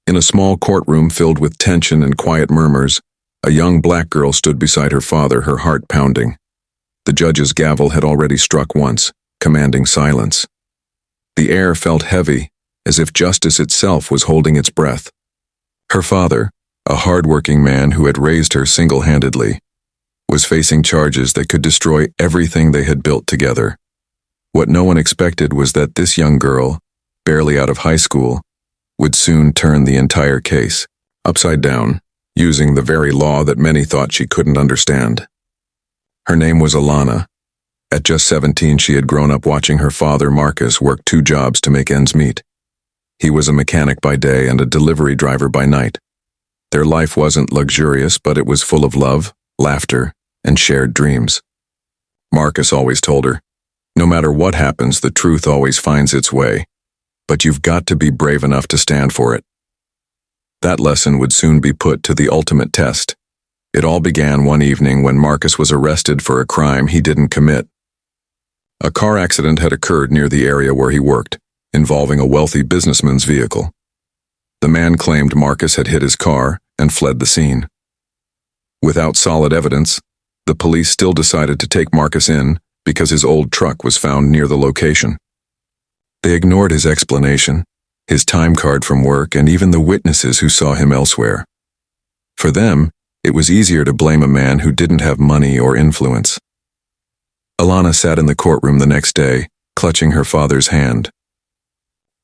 In a small courtroom filled with tension and quiet murmurs, a young black girl stood beside her father, her heart pounding. The judge's gavel had already struck once, commanding silence. The air felt heavy, as if justice itself was holding its breath. Her father, a hard-working man who had raised her single-handedly, was facing charges that could destroy everything they had built together. What no one expected was that this young girl, barely out of high school, would soon turn the entire case upside down, using the very law that many thought she couldn't understand. Her name was Alana. At just 17, she had grown up watching her father, Marcus, work 2 jobs to make ends meet. He was a mechanic by day and a delivery driver by night. Their life wasn't luxurious, but it was full of love, laughter, and shared dreams. Marcus always told her, "No matter what happens, the truth always finds its way, but you've got to be brave enough to stand for it." That lesson would soon be put to the ultimate test. It all began one evening when Marcus was arrested for a crime he didn't commit. A car accident had occurred near the area where he worked, involving a wealthy businessman's vehicle. The man claimed Marcus had hit his car and fled the scene. Without solid evidence, the police still decided to take Marcus in because his old truck was found near the location. They ignored his explanation, his time card from work, and even the witnesses who saw him elsewhere. For them, it was easier to blame a man who didn't have money or influence. Alana sat in the courtroom the next day, clutching her father's hand.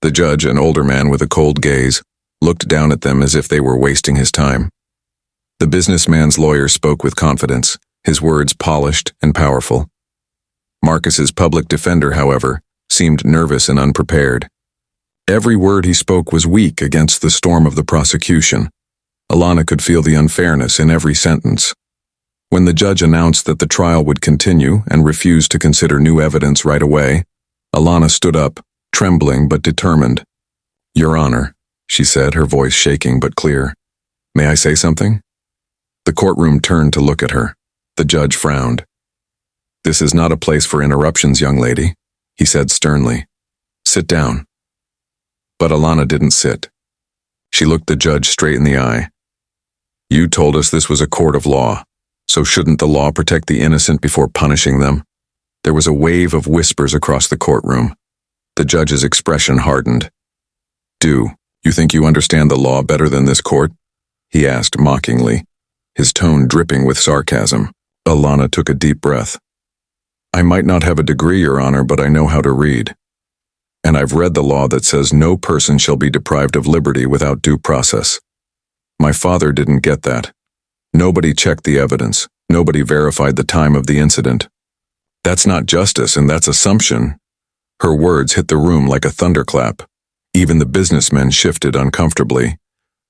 The judge, an older man with a cold gaze, looked down at them as if they were wasting his time. The businessman's lawyer spoke with confidence, his words polished and powerful. Marcus's public defender, however, seemed nervous and unprepared. Every word he spoke was weak against the storm of the prosecution. Alana could feel the unfairness in every sentence. When the judge announced that the trial would continue and refused to consider new evidence right away, Alana stood up, trembling but determined. "Your Honor," she said, her voice shaking but clear. "May I say something?" The courtroom turned to look at her. The judge frowned. "This is not a place for interruptions, young lady," he said sternly. "Sit down." But Alana didn't sit. She looked the judge straight in the eye. "You told us this was a court of law, so shouldn't the law protect the innocent before punishing them?" There was a wave of whispers across the courtroom. The judge's expression hardened. "Do you think you understand the law better than this court?" he asked mockingly, his tone dripping with sarcasm. Alana took a deep breath. "I might not have a degree, Your Honor, but I know how to read. And I've read the law that says no person shall be deprived of liberty without due process. My father didn't get that. Nobody checked the evidence. Nobody verified the time of the incident. That's not justice, and that's assumption." Her words hit the room like a thunderclap. Even the businessmen shifted uncomfortably.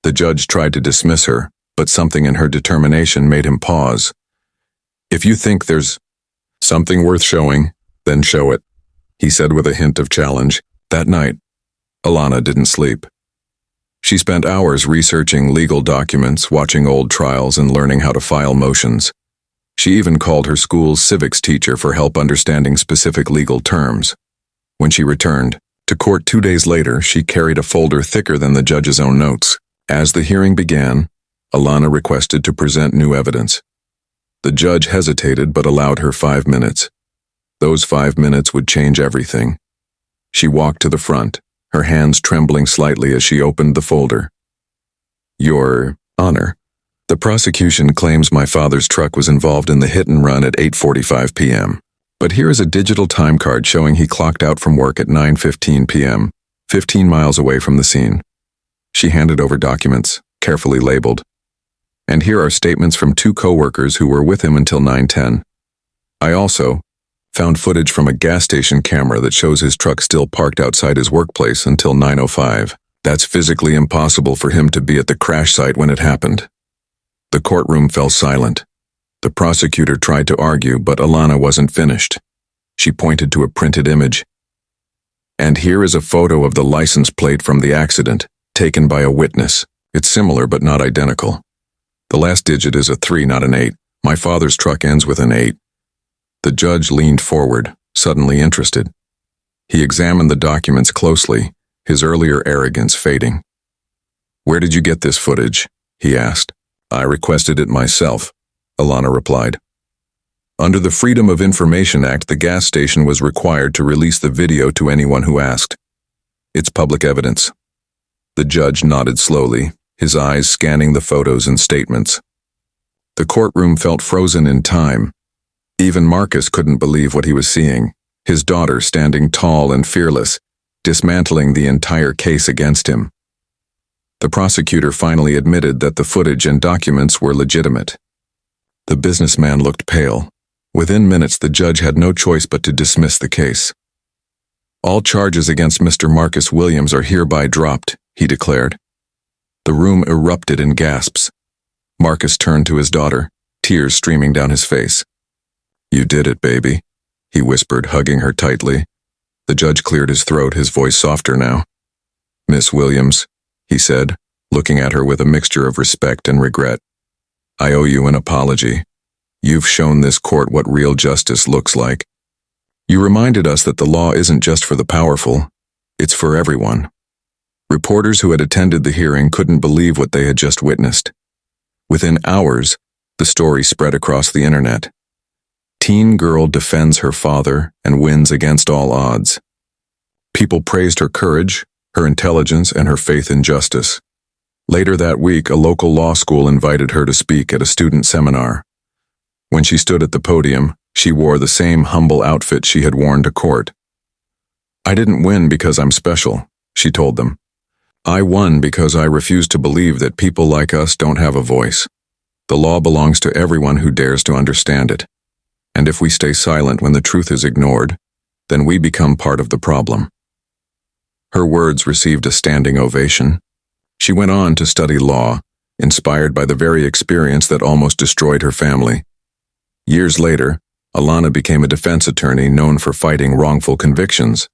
The judge tried to dismiss her, but something in her determination made him pause. "If you think there's something worth showing, then show it," he said with a hint of challenge. That night, Alana didn't sleep. She spent hours researching legal documents, watching old trials, and learning how to file motions. She even called her school's civics teacher for help understanding specific legal terms. When she returned to court 2 days later, she carried a folder thicker than the judge's own notes. As the hearing began, Alana requested to present new evidence. The judge hesitated but allowed her 5 minutes. Those 5 minutes would change everything. She walked to the front, her hands trembling slightly as she opened the folder. "Your Honor, the prosecution claims my father's truck was involved in the hit and run at 8:45 p.m. But here is a digital time card showing he clocked out from work at 9:15 p.m., 15 miles away from the scene." She handed over documents, carefully labeled. "And here are statements from 2 co-workers who were with him until 9:10. I also found footage from a gas station camera that shows his truck still parked outside his workplace until 9:05. That's physically impossible for him to be at the crash site when it happened." The courtroom fell silent. The prosecutor tried to argue, but Alana wasn't finished. She pointed to a printed image. "And here is a photo of the license plate from the accident, taken by a witness. It's similar but not identical. The last digit is a 3, not an 8. My father's truck ends with an 8. The judge leaned forward, suddenly interested. He examined the documents closely, his earlier arrogance fading. "Where did you get this footage?" he asked. "I requested it myself," Alana replied. Under the Freedom of Information Act, the gas station was required to release the video to anyone who asked. "It's public evidence." The judge nodded slowly, his eyes scanning the photos and statements. The courtroom felt frozen in time. Even Marcus couldn't believe what he was seeing, his daughter standing tall and fearless, dismantling the entire case against him. The prosecutor finally admitted that the footage and documents were legitimate. The businessman looked pale. Within minutes, the judge had no choice but to dismiss the case. "All charges against Mr. Marcus Williams are hereby dropped," he declared. The room erupted in gasps. Marcus turned to his daughter, tears streaming down his face. "You did it, baby," he whispered, hugging her tightly. The judge cleared his throat, his voice softer now. "Miss Williams," he said, looking at her with a mixture of respect and regret, "I owe you an apology. You've shown this court what real justice looks like. You reminded us that the law isn't just for the powerful, it's for everyone." Reporters who had attended the hearing couldn't believe what they had just witnessed. Within hours, the story spread across the internet. Teen girl defends her father and wins against all odds. People praised her courage, her intelligence, and her faith in justice. Later that week, a local law school invited her to speak at a student seminar. When she stood at the podium, she wore the same humble outfit she had worn to court. "I didn't win because I'm special," she told them. "I won because I refuse to believe that people like us don't have a voice. The law belongs to everyone who dares to understand it. And if we stay silent when the truth is ignored, then we become part of the problem." Her words received a standing ovation. She went on to study law, inspired by the very experience that almost destroyed her family. Years later, Alana became a defense attorney known for fighting wrongful convictions.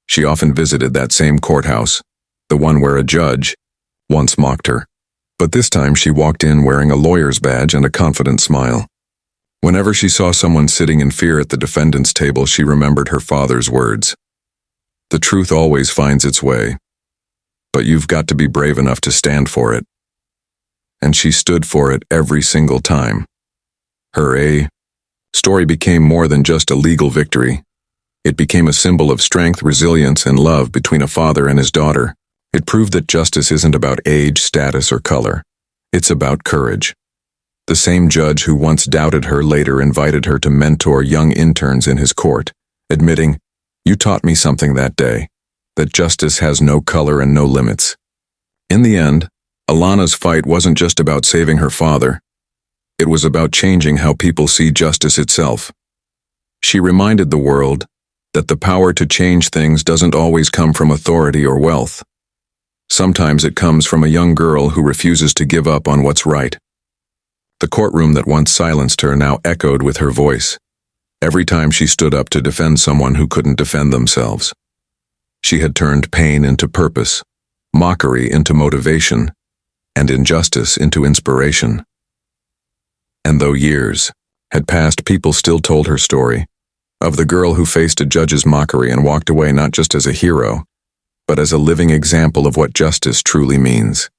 She often visited that same courthouse, the one where a judge once mocked her. But this time she walked in wearing a lawyer's badge and a confident smile. Whenever she saw someone sitting in fear at the defendant's table, she remembered her father's words. "The truth always finds its way, but you've got to be brave enough to stand for it." And she stood for it every single time. Her story became more than just a legal victory. It became a symbol of strength, resilience, and love between a father and his daughter. It proved that justice isn't about age, status, or color. It's about courage. The same judge who once doubted her later invited her to mentor young interns in his court, admitting, "You taught me something that day, that justice has no color and no limits." In the end, Alana's fight wasn't just about saving her father. It was about changing how people see justice itself. She reminded the world that the power to change things doesn't always come from authority or wealth. Sometimes it comes from a young girl who refuses to give up on what's right. The courtroom that once silenced her now echoed with her voice, every time she stood up to defend someone who couldn't defend themselves. She had turned pain into purpose, mockery into motivation, and injustice into inspiration. And though years had passed, people still told her story, of the girl who faced a judge's mockery and walked away not just as a hero, but as a living example of what justice truly means.